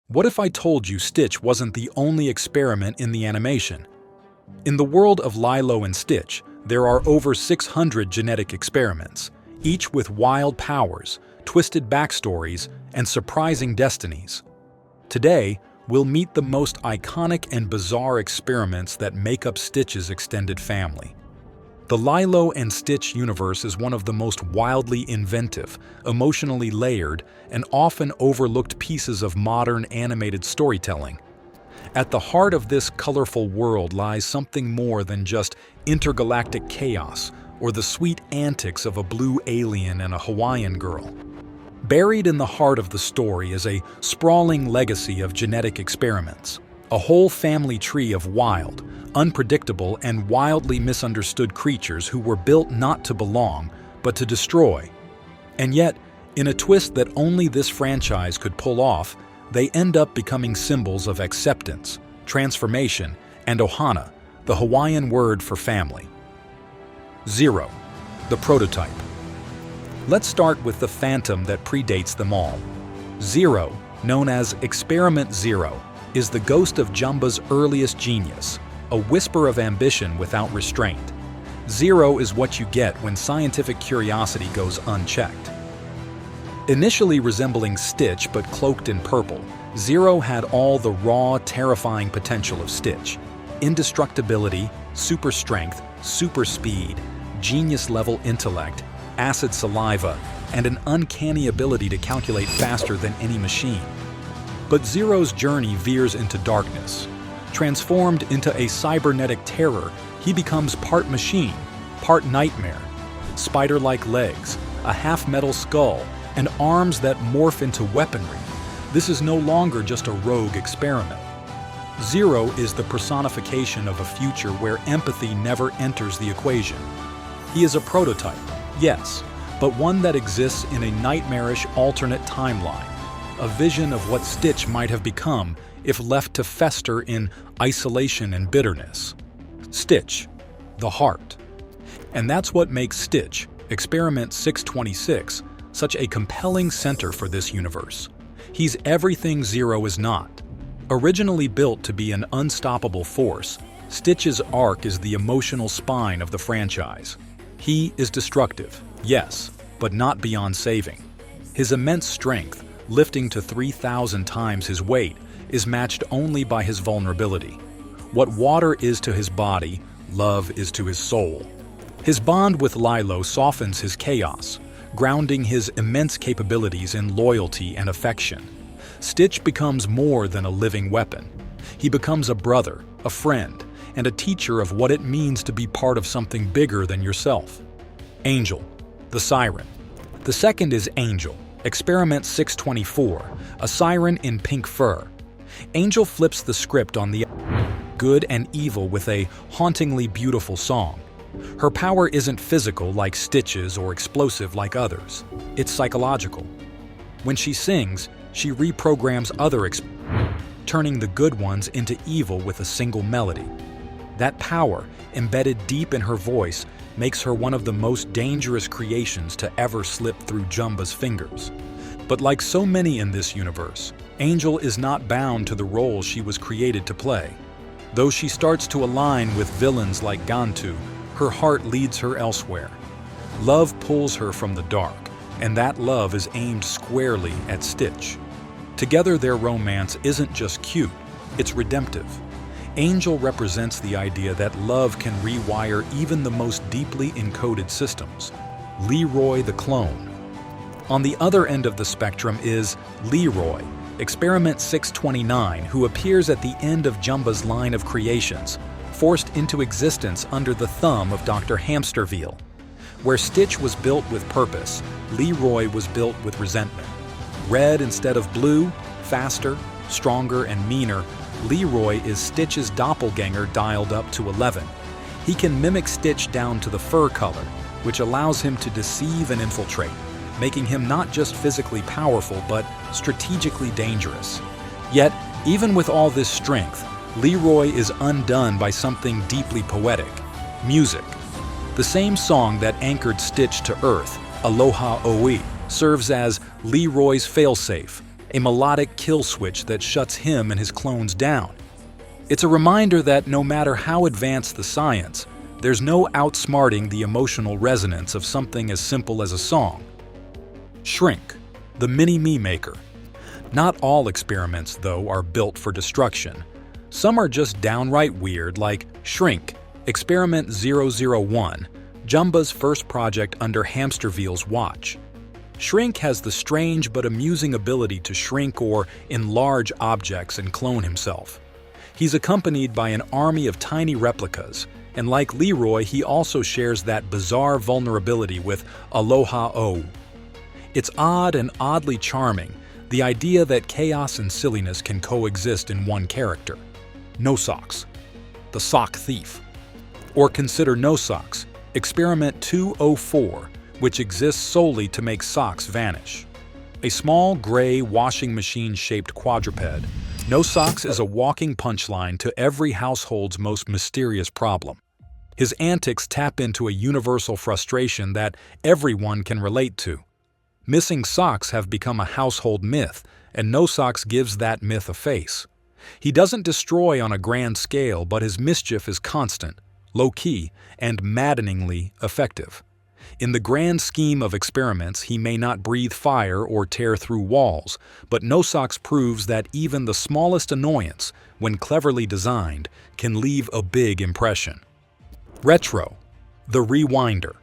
What if I told you Stitch wasn't the only experiment in the animation? In the world of Lilo and Stitch, there are over 600 genetic experiments, each with wild powers, twisted backstories, and surprising destinies. Today, we'll meet the most iconic and bizarre experiments that make up Stitch's extended family. The Lilo and Stitch universe is one of the most wildly inventive, emotionally layered, and often overlooked pieces of modern animated storytelling. At the heart of this colorful world lies something more than just intergalactic chaos or the sweet antics of a blue alien and a Hawaiian girl. Buried in the heart of the story is a sprawling legacy of genetic experiments, a whole family tree of wild, unpredictable, and wildly misunderstood creatures who were built not to belong, but to destroy. And yet, in a twist that only this franchise could pull off, they end up becoming symbols of acceptance, transformation, and ohana, the Hawaiian word for family. 0. The prototype. Let's start with the phantom that predates them all. Zero, known as Experiment Zero, is the ghost of Jumba's earliest genius, a whisper of ambition without restraint. Zero is what you get when scientific curiosity goes unchecked. Initially resembling Stitch but cloaked in purple, Zero had all the raw, terrifying potential of Stitch. Indestructibility, super strength, super speed, genius-level intellect, acid saliva, and an uncanny ability to calculate faster than any machine. But Zero's journey veers into darkness. Transformed into a cybernetic terror, he becomes part machine, part nightmare. Spider-like legs, a half-metal skull, and arms that morph into weaponry. This is no longer just a rogue experiment. Zero is the personification of a future where empathy never enters the equation. He is a prototype, yes, but one that exists in a nightmarish alternate timeline, a vision of what Stitch might have become if left to fester in isolation and bitterness. Stitch, the heart. And that's what makes Stitch, Experiment 626, such a compelling center for this universe. He's everything Zero is not. Originally built to be an unstoppable force, Stitch's arc is the emotional spine of the franchise. He is destructive, yes, but not beyond saving. His immense strength, lifting to 3,000 times his weight, is matched only by his vulnerability. What water is to his body, love is to his soul. His bond with Lilo softens his chaos, grounding his immense capabilities in loyalty and affection. Stitch becomes more than a living weapon. He becomes a brother, a friend, and a teacher of what it means to be part of something bigger than yourself. Angel, the siren. The second is Angel, Experiment 624, a siren in pink fur. Angel flips the script on the good and evil with a hauntingly beautiful song. Her power isn't physical like Stitch's or explosive like others. It's psychological. When she sings, she reprograms turning the good ones into evil with a single melody. That power, embedded deep in her voice, makes her one of the most dangerous creations to ever slip through Jumba's fingers. But like so many in this universe, Angel is not bound to the role she was created to play. Though she starts to align with villains like Gantu, her heart leads her elsewhere. Love pulls her from the dark, and that love is aimed squarely at Stitch. Together, their romance isn't just cute, it's redemptive. Angel represents the idea that love can rewire even the most deeply encoded systems. Leroy the clone. On the other end of the spectrum is Leroy, Experiment 629, who appears at the end of Jumba's line of creations, forced into existence under the thumb of Dr. Hamsterville. Where Stitch was built with purpose, Leroy was built with resentment. Red instead of blue, faster, stronger, and meaner, Leroy is Stitch's doppelganger dialed up to 11. He can mimic Stitch down to the fur color, which allows him to deceive and infiltrate, making him not just physically powerful but strategically dangerous. Yet, even with all this strength, Leroy is undone by something deeply poetic: music. The same song that anchored Stitch to Earth, Aloha Oe, serves as Leroy's failsafe, a melodic kill switch that shuts him and his clones down. It's a reminder that no matter how advanced the science, there's no outsmarting the emotional resonance of something as simple as a song. Shrink, the mini-me maker. Not all experiments, though, are built for destruction. Some are just downright weird, like Shrink, Experiment 001, Jumba's first project under Hamsterville's watch. Shrink has the strange but amusing ability to shrink or enlarge objects and clone himself. He's accompanied by an army of tiny replicas, and like Leroy, he also shares that bizarre vulnerability with Aloha-O. It's odd and oddly charming, the idea that chaos and silliness can coexist in one character. No Socks, the sock thief. Or consider No Socks, Experiment 204, which exists solely to make socks vanish. A small, gray, washing machine-shaped quadruped, No Socks is a walking punchline to every household's most mysterious problem. His antics tap into a universal frustration that everyone can relate to. Missing socks have become a household myth, and No Socks gives that myth a face. He doesn't destroy on a grand scale, but his mischief is constant, low-key, and maddeningly effective. In the grand scheme of experiments, he may not breathe fire or tear through walls, but No Socks proves that even the smallest annoyance, when cleverly designed, can leave a big impression. Retro, the rewinder.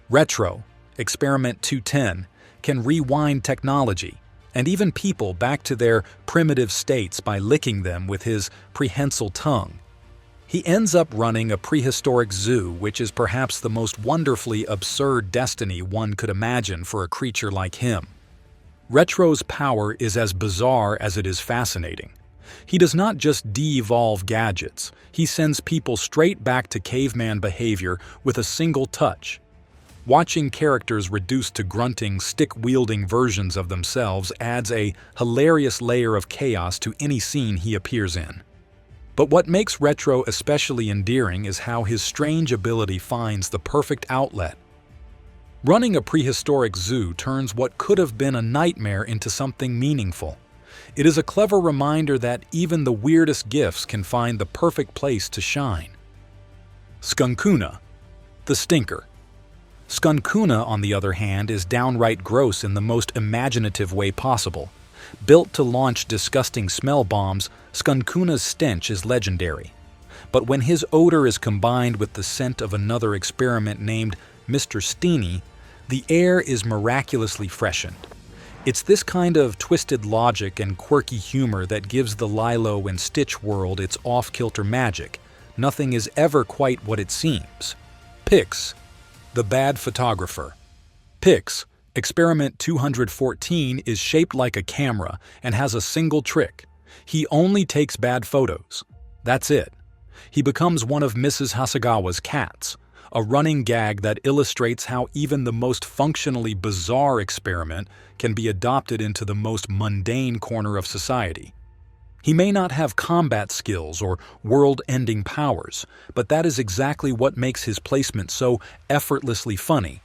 Retro, Experiment 210, can rewind technology, and even people back to their primitive states by licking them with his prehensile tongue. He ends up running a prehistoric zoo, which is perhaps the most wonderfully absurd destiny one could imagine for a creature like him. Retro's power is as bizarre as it is fascinating. He does not just de-evolve gadgets, he sends people straight back to caveman behavior with a single touch. Watching characters reduced to grunting, stick-wielding versions of themselves adds a hilarious layer of chaos to any scene he appears in. But what makes Retro especially endearing is how his strange ability finds the perfect outlet. Running a prehistoric zoo turns what could have been a nightmare into something meaningful. It is a clever reminder that even the weirdest gifts can find the perfect place to shine. Skunkuna, the stinker. Skunkuna, on the other hand, is downright gross in the most imaginative way possible. Built to launch disgusting smell bombs, Skunkuna's stench is legendary. But when his odor is combined with the scent of another experiment named Mr. Steeny, the air is miraculously freshened. It's this kind of twisted logic and quirky humor that gives the Lilo and Stitch world its off-kilter magic. Nothing is ever quite what it seems. Pix, the bad photographer. Pix, Experiment 214, is shaped like a camera and has a single trick. He only takes bad photos. That's it. He becomes one of Mrs. Hasegawa's cats, a running gag that illustrates how even the most functionally bizarre experiment can be adopted into the most mundane corner of society. He may not have combat skills or world-ending powers, but that is exactly what makes his placement so effortlessly funny.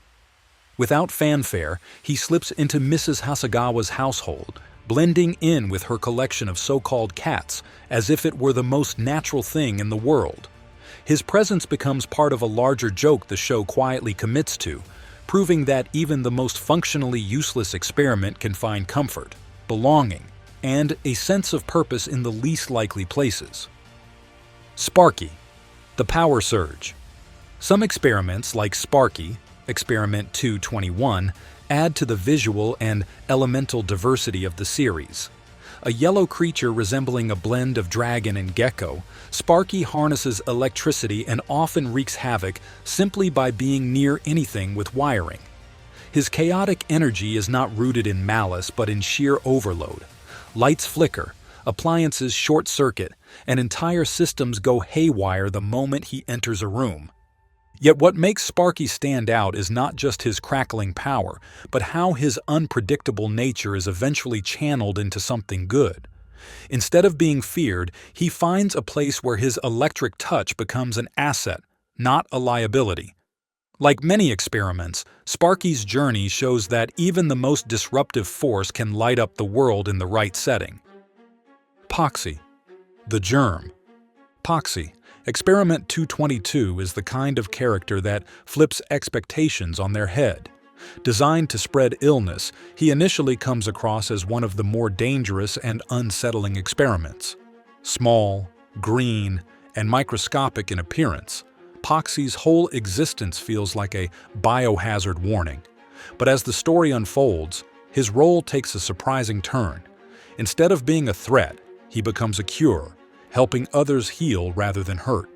Without fanfare, he slips into Mrs. Hasegawa's household, blending in with her collection of so-called cats as if it were the most natural thing in the world. His presence becomes part of a larger joke the show quietly commits to, proving that even the most functionally useless experiment can find comfort, belonging, and a sense of purpose in the least likely places. Sparky, the power surge. Some experiments, like Sparky, Experiment 221, add to the visual and elemental diversity of the series. A yellow creature resembling a blend of dragon and gecko, Sparky harnesses electricity and often wreaks havoc simply by being near anything with wiring. His chaotic energy is not rooted in malice but in sheer overload. Lights flicker, appliances short-circuit, and entire systems go haywire the moment he enters a room. Yet what makes Sparky stand out is not just his crackling power, but how his unpredictable nature is eventually channeled into something good. Instead of being feared, he finds a place where his electric touch becomes an asset, not a liability. Like many experiments, Sparky's journey shows that even the most disruptive force can light up the world in the right setting. Poxy, the germ. Poxy, Experiment 222, is the kind of character that flips expectations on their head. Designed to spread illness, he initially comes across as one of the more dangerous and unsettling experiments. Small, green, and microscopic in appearance, Poxy's whole existence feels like a biohazard warning. But as the story unfolds, his role takes a surprising turn. Instead of being a threat, he becomes a cure, helping others heal rather than hurt.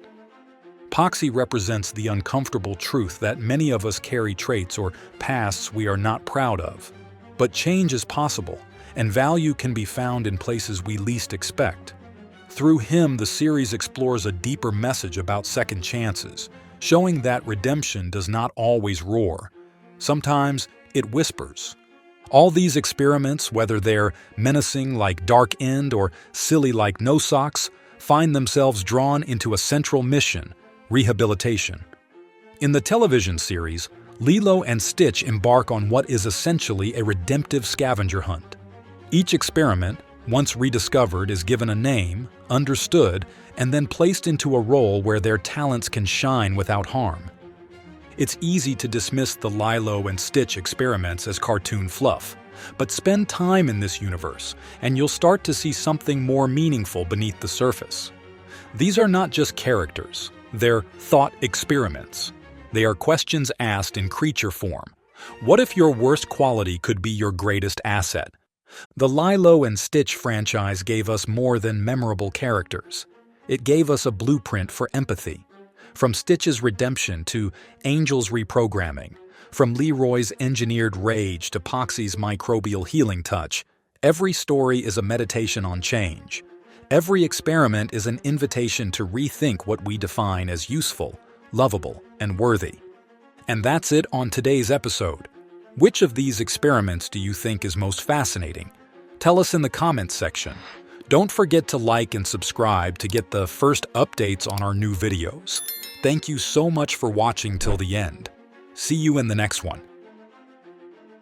Poxy represents the uncomfortable truth that many of us carry traits or pasts we are not proud of. But change is possible, and value can be found in places we least expect. Through him, the series explores a deeper message about second chances, showing that redemption does not always roar. Sometimes it whispers. All these experiments, whether they're menacing like Dark End or silly like No Socks, find themselves drawn into a central mission: rehabilitation. In the television series, Lilo and Stitch embark on what is essentially a redemptive scavenger hunt. Each experiment, once rediscovered, is given a name, understood, and then placed into a role where their talents can shine without harm. It's easy to dismiss the Lilo and Stitch experiments as cartoon fluff, but spend time in this universe, and you'll start to see something more meaningful beneath the surface. These are not just characters, they're thought experiments. They are questions asked in creature form. What if your worst quality could be your greatest asset? The Lilo and Stitch franchise gave us more than memorable characters. It gave us a blueprint for empathy. From Stitch's redemption to Angel's reprogramming, from Leroy's engineered rage to Poxy's microbial healing touch, every story is a meditation on change. Every experiment is an invitation to rethink what we define as useful, lovable, and worthy. And that's it on today's episode. Which of these experiments do you think is most fascinating? Tell us in the comments section. Don't forget to like and subscribe to get the first updates on our new videos. Thank you so much for watching till the end. See you in the next one.